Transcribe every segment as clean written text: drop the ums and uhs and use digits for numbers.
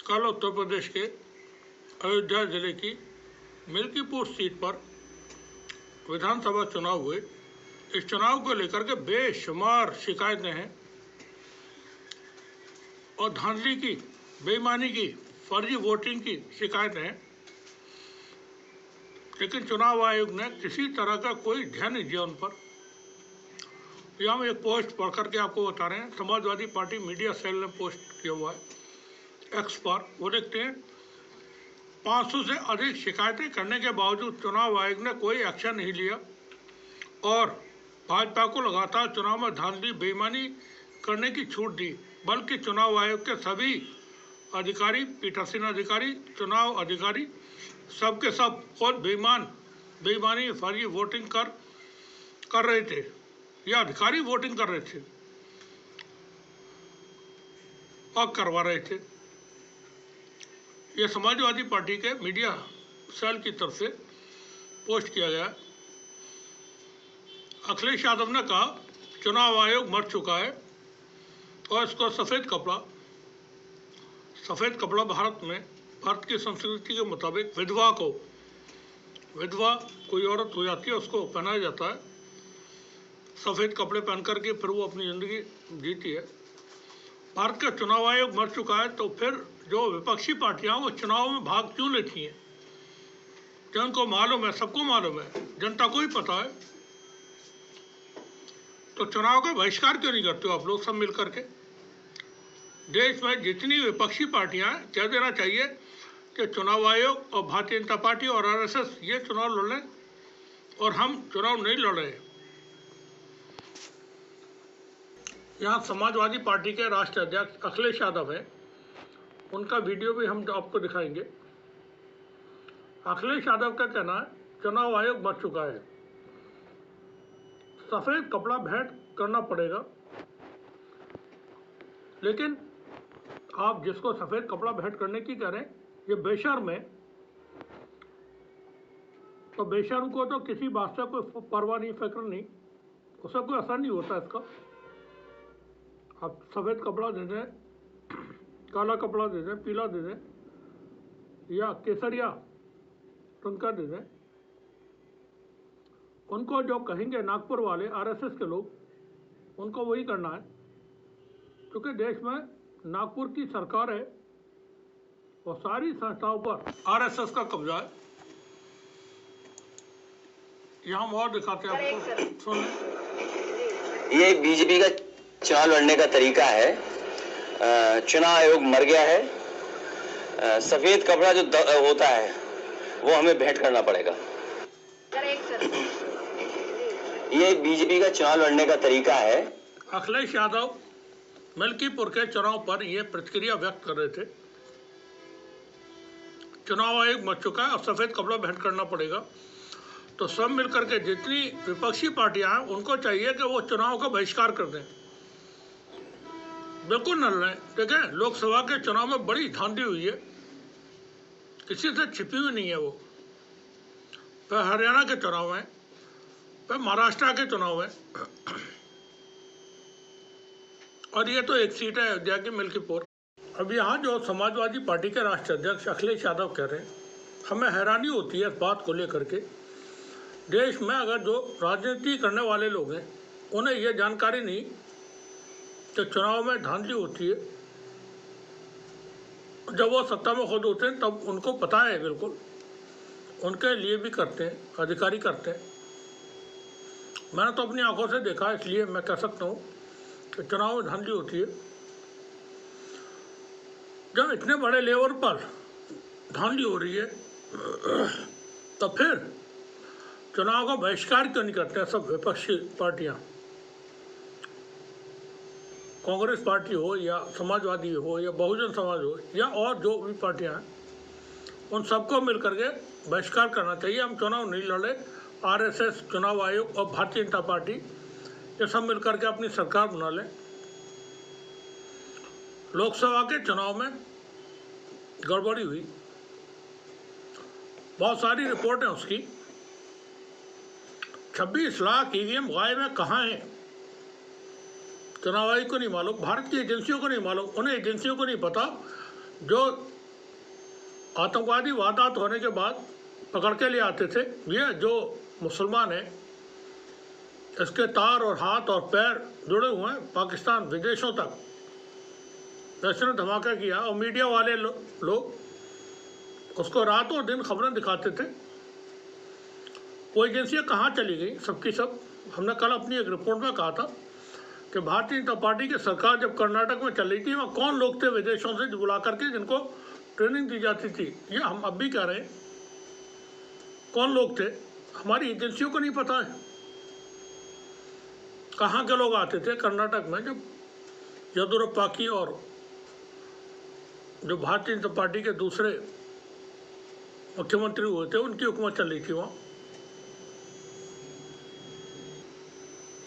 कल उत्तर प्रदेश के अयोध्या जिले की मिल्कीपुर सीट पर विधानसभा चुनाव हुए। इस चुनाव को लेकर के बेशुमार शिकायतें हैं और धांधली की, बेईमानी की, फर्जी वोटिंग की शिकायतें हैं, लेकिन चुनाव आयोग ने किसी तरह का कोई ध्यान नहीं दिया उन पर। यह हम एक पोस्ट पढ़ करके आपको बता रहे हैं। समाजवादी पार्टी मीडिया सेल ने पोस्ट किया हुआ है एक्स पर। वो देखते हैं, 500 से अधिक शिकायतें करने के बावजूद चुनाव आयोग ने कोई एक्शन नहीं लिया और भाजपा को लगातार चुनाव में धांधली, बेईमानी करने की छूट दी, बल्कि चुनाव आयोग के सभी अधिकारी, पीठासीन अधिकारी, चुनाव अधिकारी सबके सब खुद बेईमानी, फर्जी वोटिंग कर रहे थे या अधिकारी वोटिंग कर रहे थे और करवा रहे थे। यह समाजवादी पार्टी के मीडिया सेल की तरफ से पोस्ट किया गया। अखिलेश यादव ने कहा, चुनाव आयोग मर चुका है और इसको सफ़ेद कपड़ा भारत की संस्कृति के मुताबिक विधवा कोई औरत हो जाती है, उसको पहनाया जाता है सफ़ेद कपड़े पहन करके, फिर वो अपनी ज़िंदगी जीती है। भारत का चुनाव आयोग मर चुका है, तो फिर जो विपक्षी पार्टियां वो चुनाव में भाग क्यों लेती हैं? जन को मालूम है, सबको मालूम है, जनता को ही पता है, तो चुनाव का बहिष्कार क्यों नहीं करते हो आप लोग सब मिल करके? देश में जितनी विपक्षी पार्टियां हैं, कह देना चाहिए कि चुनाव आयोग और भारतीय जनता पार्टी और आरएसएस ये चुनाव लड़ लें और हम चुनाव नहीं लड़ रहे। यहाँ समाजवादी पार्टी के राष्ट्रीय अध्यक्ष अखिलेश यादव है, उनका वीडियो भी हम आपको दिखाएंगे। अखिलेश यादव का कहना है, चुनाव आयोग मर चुका है, सफ़ेद कपड़ा भेंट करना पड़ेगा। लेकिन आप जिसको सफ़ेद कपड़ा भेंट करने की कह रहे हैं, ये बेशर्म है, तो बेशर्म को तो किसी बात से कोई परवाह नहीं, फिक्र नहीं, उससे कोई असर नहीं होता इसका। आप सफ़ेद कपड़ा दे दें, काला कपड़ा दे दें, पीला दे दें या केसरिया रंग का दे दें, उनको जो कहेंगे नागपुर वाले आरएसएस के लोग, उनको वही करना है, क्योंकि देश में नागपुर की सरकार है और सारी संस्थाओं पर आरएसएस का कब्जा है। यहाँ हम और दिखाते हैं आपको, सुन। ये बीजेपी का चुनाव लड़ने का तरीका है। चुनाव आयोग मर गया है, सफेद कपड़ा जो होता है वो हमें भेंट करना पड़ेगा। ये बीजेपी का चुनाव लड़ने का तरीका है। अखिलेश यादव मिल्कीपुर के चुनाव पर यह प्रतिक्रिया व्यक्त कर रहे थे। चुनाव आयोग मर चुका है और सफेद कपड़ा भेंट करना पड़ेगा, तो सब मिलकर के जितनी विपक्षी पार्टियां हैं उनको चाहिए कि वो चुनाव का बहिष्कार कर दें, बिल्कुल न लड़ें। ठीक है, लोकसभा के चुनाव में बड़ी धांधली हुई है, किसी से छिपी हुई नहीं है वो। फिर हरियाणा के चुनाव हैं, फिर महाराष्ट्र के चुनाव हैं, और ये तो एक सीट है अयोध्या की मिल्कीपुर। अब यहाँ जो समाजवादी पार्टी के राष्ट्रीय अध्यक्ष अखिलेश यादव कह रहे हैं, हमें हैरानी होती है इस बात को लेकर के। देश में अगर जो राजनीति करने वाले लोग हैं उन्हें ये जानकारी नहीं कि चुनाव में धांधली होती है, जब वो सत्ता में खुद होते हैं तब उनको पता है, बिल्कुल उनके लिए भी करते हैं, अधिकारी करते हैं। मैंने तो अपनी आंखों से देखा, इसलिए मैं कह सकता हूँ कि चुनाव में धांधली होती है। जब इतने बड़े लेवल पर धांधली हो रही है तो फिर चुनाव का बहिष्कार क्यों नहीं करते हैं सब विपक्षी पार्टियां? कांग्रेस पार्टी हो या समाजवादी हो या बहुजन समाज हो या और जो भी पार्टियां हैं, उन सबको मिलकर के बहिष्कार करना चाहिए। हम चुनाव नहीं लड़े, आरएसएस, चुनाव आयोग और भारतीय जनता पार्टी ये सब मिलकर के अपनी सरकार बना लें। लोकसभा के चुनाव में गड़बड़ी हुई, बहुत सारी रिपोर्ट है उसकी। 26 लाख ईवीएम गायब है, कहाँ है? चुनाव आयोग को नहीं मालूम, भारत की एजेंसियों को नहीं मालूम, उन्हें एजेंसियों को नहीं पता जो आतंकवादी वारदात होने के बाद पकड़ के ले आते थे, ये जो मुसलमान है इसके तार और हाथ और पैर जुड़े हुए हैं पाकिस्तान विदेशों तक। इसने धमाका किया और मीडिया वाले लोग उसको रातों दिन खबरें दिखाते थे। वो एजेंसियाँ कहाँ चली गई सबकी सब। हमने कल अपनी एक रिपोर्ट में कहा था कि भारतीय जनता पार्टी की सरकार जब कर्नाटक में चल रही थी, वहाँ कौन लोग थे विदेशों से बुला करके जिनको ट्रेनिंग दी जाती थी। ये हम अब भी कह रहे हैं, कौन लोग थे हमारी एजेंसियों को नहीं पता है। कहाँ के लोग आते थे कर्नाटक में जब येदियुरप्पा की और जो भारतीय जनता पार्टी के दूसरे मुख्यमंत्री हुए थे उनकी हुकूमत चल रही थी वहाँ।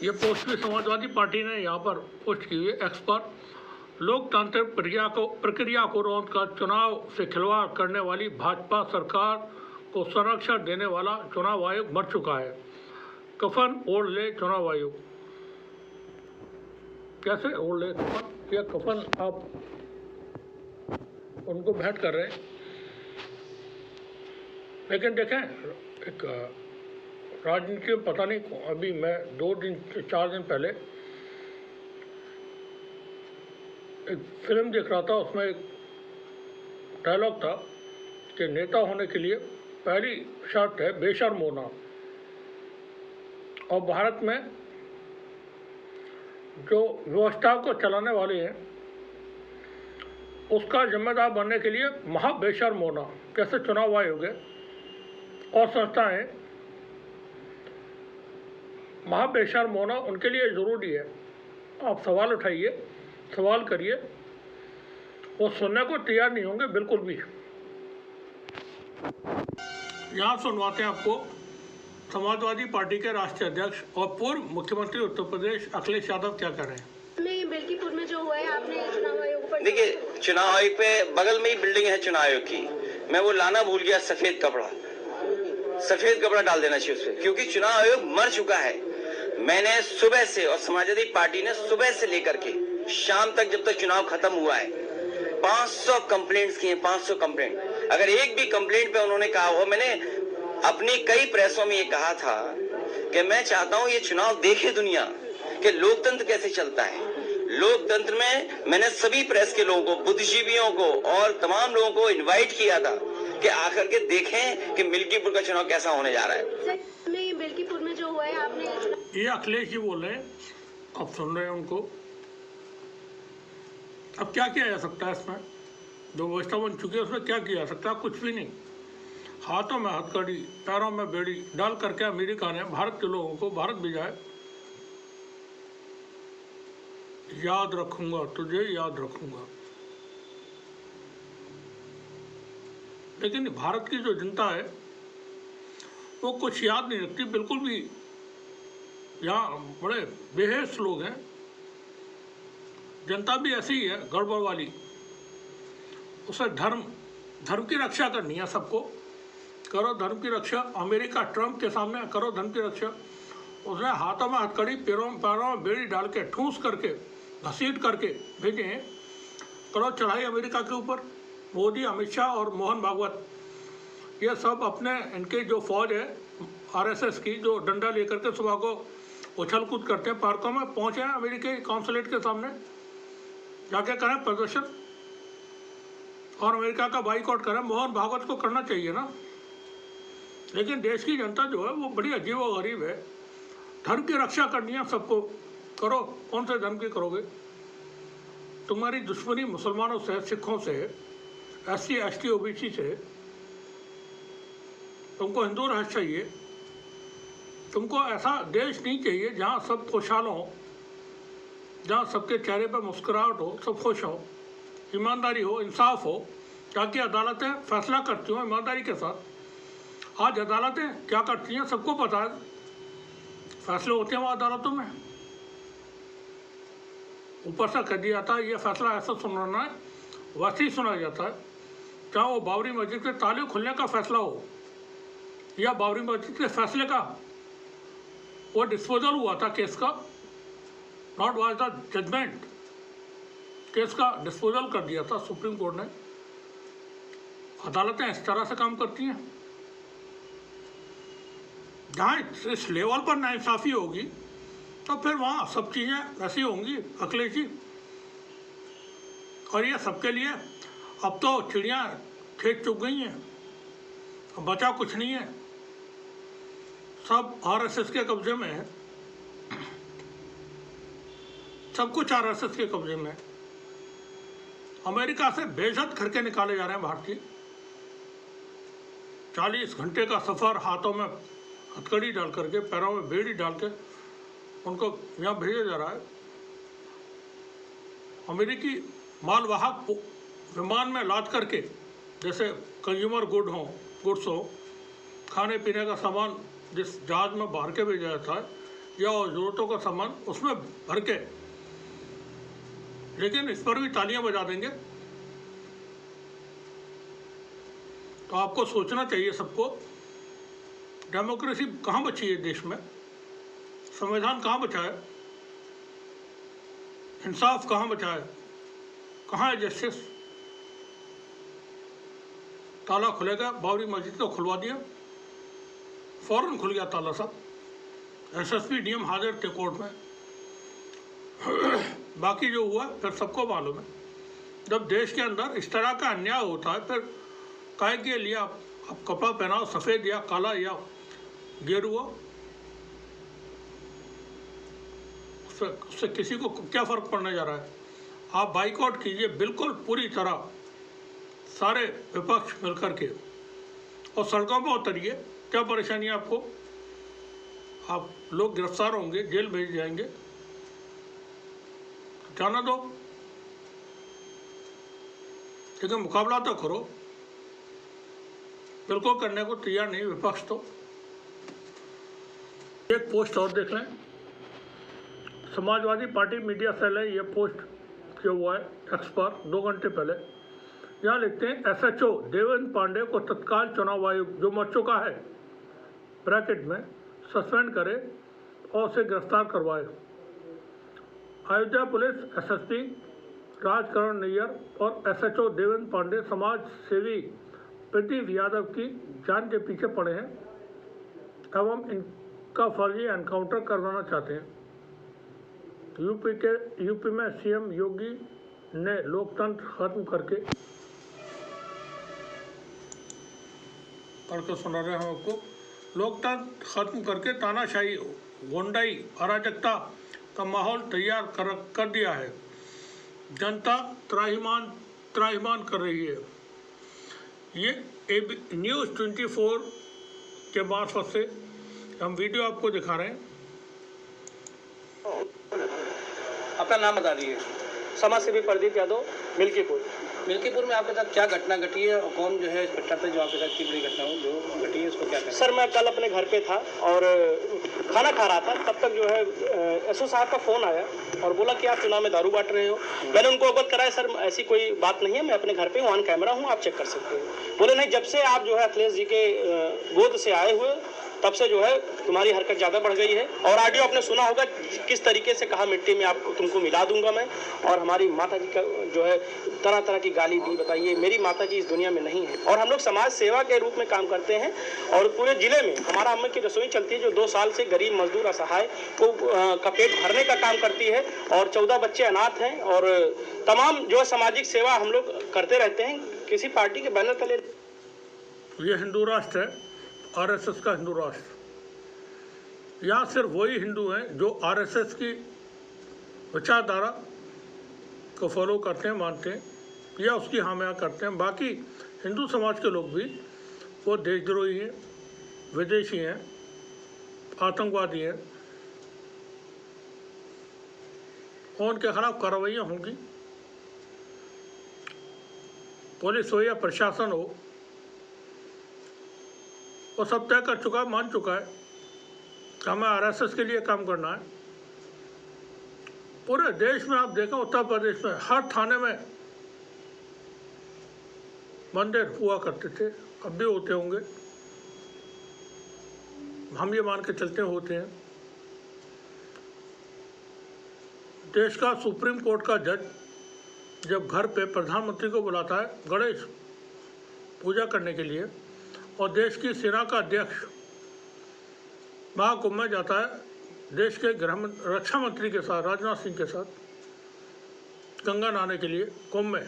ये पोस्ट भी समाजवादी पार्टी ने यहाँ पर पोस्ट की हुई है एक्स पर। लोकतांत्रिक प्रक्रिया को रोक कर चुनाव से खिलवाड़ करने वाली भाजपा सरकार को संरक्षण देने वाला चुनाव आयोग मर चुका है। कफन ओढ़ ले चुनाव आयोग। कैसे ओढ़ ले कफन? या कफन आप उनको भेंट कर रहे हैं। लेकिन देखें, एक राजनीति में पता नहीं, अभी मैं 2-4 दिन पहले एक फिल्म देख रहा था, उसमें एक डायलॉग था कि नेता होने के लिए पहली शर्त है बेशर्म होना। और भारत में जो व्यवस्था को चलाने वाले हैं उसका जिम्मेदार बनने के लिए महा बेशर्म होना, जैसे चुनाव आयोग है और संस्थाएं, महा बेशर्म होना उनके लिए ज़रूरी है। आप सवाल उठाइए, सवाल करिए, वो सुनने को तैयार नहीं होंगे बिल्कुल भी। यहाँ सुनवाते हैं आपको समाजवादी पार्टी के राष्ट्रीय अध्यक्ष और पूर्व मुख्यमंत्री उत्तर प्रदेश अखिलेश यादव क्या कर रहे हैं। बेलकीपुर में जो हुआ है, आपने चुनाव आयोग पर देखिए, चुनाव आयोग पे बगल में ही बिल्डिंग है चुनाव आयोग की, मैं वो लाना भूल गया। सफेद कपड़ा डाल देना चाहिए उस पर, क्योंकि चुनाव आयोग मर चुका है। मैंने सुबह से और समाजवादी पार्टी ने सुबह से लेकर के शाम तक, जब तक चुनाव खत्म हुआ है, 500 कंप्लेंट्स किए, 500 कंप्लेंट। अगर एक भी कंप्लेंट पे उन्होंने कहा हो, मैंने अपनी कई प्रेसों में ये कहा था कि मैं चाहता हूं ये चुनाव देखे दुनिया कि लोकतंत्र कैसे चलता है। लोकतंत्र में मैंने सभी प्रेस के लोगों को, बुद्धिजीवियों को और तमाम लोगों को इनवाइट किया था कि आकर के देखें कि मिल्कीपुर का चुनाव कैसा होने जा रहा है। बेलकीपुर में जो हुआ है, आपने ये अखिलेश जी बोल रहे हैं, अब सुन रहे हैं उनको। अब क्या किया जा सकता है इसमें? जो व्यवस्था बन चुकी है उसमें क्या किया जा सकता है? कुछ भी नहीं। हाथों में हथकड़ी, पैरों में बेड़ी डाल करके अमेरिका ने भारत के लोगों को भारत भेजा है। याद रखूंगा तुझे, याद रखूंगा। लेकिन भारत की जो जनता है वो कुछ याद नहीं रखती बिल्कुल भी। यहाँ बड़े बेहस लोग हैं, जनता भी ऐसी ही है गड़बड़ वाली। उसे धर्म की रक्षा करनी है सबको। करो धर्म की रक्षा। अमेरिका ट्रंप के सामने करो धर्म की रक्षा। उसने हाथों में हथकड़ी, पैरों में बेड़ी डाल के, ठूस करके, घसीट करके भेजे हैं। करो चढ़ाई अमेरिका के ऊपर। मोदी, अमित शाह और मोहन भागवत, ये सब अपने, इनके जो फौज है आरएसएस की, जो डंडा लेकर के सुबह को उछल कूद करते हैं पार्कों में, पहुंचे हैं अमेरिकी कॉन्सुलेट के सामने, जाके करें प्रदर्शन और अमेरिका का बाइकआउट करें। मोहन भागवत को करना चाहिए ना। लेकिन देश की जनता जो है वो बड़ी अजीब व गरीब है। धर्म की रक्षा करनी है सबको, करो। कौन से धर्म की करोगे? तुम्हारी दुश्मनी मुसलमानों से, सिखों से, SC ST OBC से। तुमको हिंदू राष्ट्र चाहिए। तुमको ऐसा देश नहीं चाहिए जहाँ सब खुशहाल हो, जहाँ सबके चेहरे पर मुस्कुराहट हो, सब खुश हो, ईमानदारी हो, इंसाफ हो, ताकि अदालतें फैसला करती हों ईमानदारी के साथ। आज अदालतें क्या करती हैं सबको पता है, फैसले होते हैं वहाँ अदालतों में। ऊपर से कह दिया जाता है ये फैसला ऐसा सुनाना है, वैसे ही सुना जाता है। चाहे वो बाबरी मस्जिद के ताले खुलने का फैसला हो या बाबरी मस्जिद के फैसले का, वो डिस्पोजल हुआ था केस का, not was the judgement. Case का डिस्पोजल कर दिया था सुप्रीम कोर्ट ने। अदालतें इस तरह से काम करती हैं। जहाँ इस लेवल पर नाइंसाफ़ी होगी तो फिर वहाँ सब चीज़ें ऐसी होंगी अखिलेशी। और ये सबके लिए अब तो चिड़ियाँ खेत चुग गई हैं, अब बचा कुछ नहीं है, सब आरएसएस के कब्जे में है, सब कुछ आरएसएस के कब्जे में है। अमेरिका से बेइज्जत करके निकाले जा रहे हैं भारतीय। 40 घंटे का सफ़र, हाथों में हथकड़ी डाल करके, पैरों में बेड़ी डाल के उनको यहाँ भेजा जा रहा है। अमेरिकी मालवाहक विमान में लाद करके, जैसे कंज्यूमर गुड्स हो, खाने पीने का सामान जिस जहाज में भर के भेजा जाता है, या ज़रूरतों का सामान उसमें भर के, लेकिन इस पर भी तालियां बजा देंगे। तो आपको सोचना चाहिए सबको, डेमोक्रेसी कहाँ बची है देश में, संविधान कहाँ बचा है, इंसाफ कहाँ बचा है, कहाँ है जस्टिस। ताला खुलेगा, बाबरी मस्जिद को खुलवा दिया, फौरन खुल गया ताला साहब। एसएसपी डीएम हाजिर थे कोर्ट में। बाकी जो हुआ फिर सबको मालूम है। जब देश के अंदर इस तरह का अन्याय होता है, फिर काहे के लिए आप कपड़ा पहनाओ, सफ़ेद या काला या गेरुआ, उससे किसी को क्या फ़र्क पड़ने जा रहा है। आप बाइकआउट कीजिए बिल्कुल पूरी तरह, सारे विपक्ष मिलकर के, और सड़कों पर उतरिए। क्या परेशानी है आपको? आप लोग गिरफ्तार होंगे, जेल भेज जाएंगे, जाना दो, लेकिन मुकाबला तो करो। बिल्कुल करने को तैयार नहीं विपक्ष तो। एक पोस्ट और देख लें, समाजवादी पार्टी मीडिया सेल है, ये पोस्ट किया हुआ है एक्स पर 2 घंटे पहले। यहाँ लिखते हैं, एसएचओ देवेंद्र पांडे को तत्काल चुनाव आयोग जो मर चुका है ब्रैकेट में सस्पेंड करे और उसे गिरफ्तार करवाए। अयोध्या पुलिस एसएसपी राजकरण नैयर और एसएचओ देवेंद्र पांडे समाज सेवी प्रदीप यादव की जान के पीछे पड़े हैं एवं इनका फर्जी एनकाउंटर करवाना चाहते हैं। यूपी में सीएम योगी ने लोकतंत्र खत्म करके सुना रहे हैं आपको, लोकतंत्र खत्म करके तानाशाही, गुंडाई, अराजकता का माहौल तैयार कर दिया है। जनता त्राहिमाम कर रही है। ये न्यूज़ 24 के मार्फत से हम वीडियो आपको दिखा रहे हैं। अपना नाम बता दीजिए। समाज सेवी प्रदीप यादव, मिल्कीपुर में आपके साथ क्या घटना घटी है और कौन जो है घटना पे जो आपके साथ की बड़ी घटना हो जो घटी है उसको क्या करें? सर, मैं कल अपने घर पे था और खाना खा रहा था, तब तक जो है एसओ साहब का फ़ोन आया और बोला कि आप चुनाव में दारू बांट रहे हो। मैंने उनको अवगत कराया, सर ऐसी कोई बात नहीं है, मैं अपने घर पे ऑन कैमरा हूँ, आप चेक कर सकते हो। बोले नहीं, जब से आप जो है अखिलेश जी के गोद से आए हुए तब से जो है तुम्हारी हरकत ज़्यादा बढ़ गई है। और ऑडियो आपने सुना होगा किस तरीके से कहा, मिट्टी में आपको तुमको मिला दूंगा मैं, और हमारी माता जी का जो है तरह तरह की गाली दी। बताइए, मेरी माता जी इस दुनिया में नहीं है। और हम लोग समाज सेवा के रूप में काम करते हैं और पूरे ज़िले में हमारा अम्मा की रसोई चलती है जो 2 साल से गरीब मजदूर असहाय को का पेट भरने का काम करती है, और 14 बच्चे अनाथ हैं, और तमाम जो है सामाजिक सेवा हम लोग करते रहते हैं किसी पार्टी के बैनर तले। ये हिंदू राष्ट्र है, आरएसएस का हिंदू राष्ट्र। यहाँ सिर्फ वही हिंदू हैं जो आरएसएस की विचारधारा को फॉलो करते हैं, मानते हैं या उसकी हामिया करते हैं। बाकी हिंदू समाज के लोग भी वो देशद्रोही हैं, विदेशी हैं, आतंकवादी हैं, और उनके खिलाफ कार्रवाइयाँ होंगी। पुलिस हो या प्रशासन हो, वो सब तय कर चुका है, मान चुका है कि हमें आरएसएस के लिए काम करना है। पूरे देश में आप देखें, उत्तर प्रदेश में हर थाने में मंदिर हुआ करते थे, अब भी होते होंगे, हम ये मान के चलते होते हैं। देश का सुप्रीम कोर्ट का जज जब घर पे प्रधानमंत्री को बुलाता है, गणेश पूजा करने के लिए, और देश की सेना का अध्यक्ष महाकुंभ में जाता है देश के रक्षा मंत्री के साथ, राजनाथ सिंह के साथ, गंगा नहाने के लिए कुंभ में।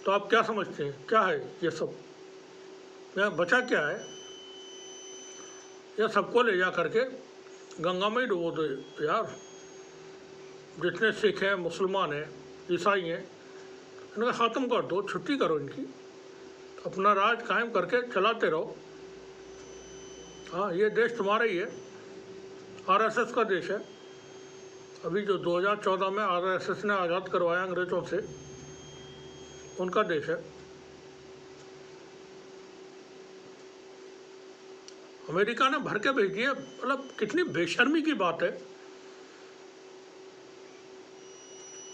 तो आप क्या समझते हैं, क्या है ये सब? यहाँ बचा क्या है? यह सबको ले जा करके गंगा में ही डुबो दो यार। जितने सिख हैं, मुसलमान हैं, ईसाई हैं, इनका ख़त्म कर दो, छुट्टी करो इनकी, अपना राज कायम करके चलाते रहो। हाँ, ये देश तुम्हारा ही है, आरएसएस का देश है। अभी जो 2014 में आरएसएस ने आज़ाद करवाया अंग्रेज़ों से, उनका देश है। अमेरिका ने भर के भेज दिया, मतलब कितनी बेशर्मी की बात है।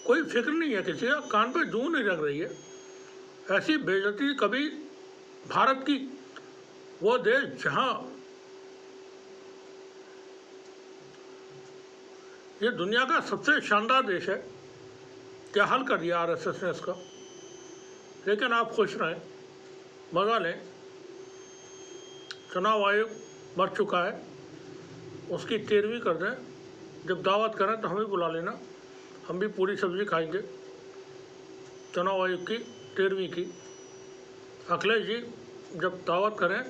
कोई फिक्र नहीं है किसी का, कान पे जूं नहीं लग रही है। ऐसी बेइज्जती कभी भारत की, वो देश जहां ये दुनिया का सबसे शानदार देश है, क्या हाल कर दिया आरएसएस ने इसका। लेकिन आप खुश रहें, मज़ा लें। चुनाव आयोग मर चुका है, उसकी 13वीं कर दें। जब दावत करें तो हमें बुला लेना, हम भी पूरी सब्जी खाएंगे। चुनाव आयोग की 13वीं की अखिलेश जी जब दावत करें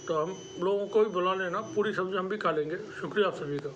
तो हम लोगों को भी बुला लेना, पूरी सब्जी हम भी खा लेंगे। शुक्रिया आप सभी का।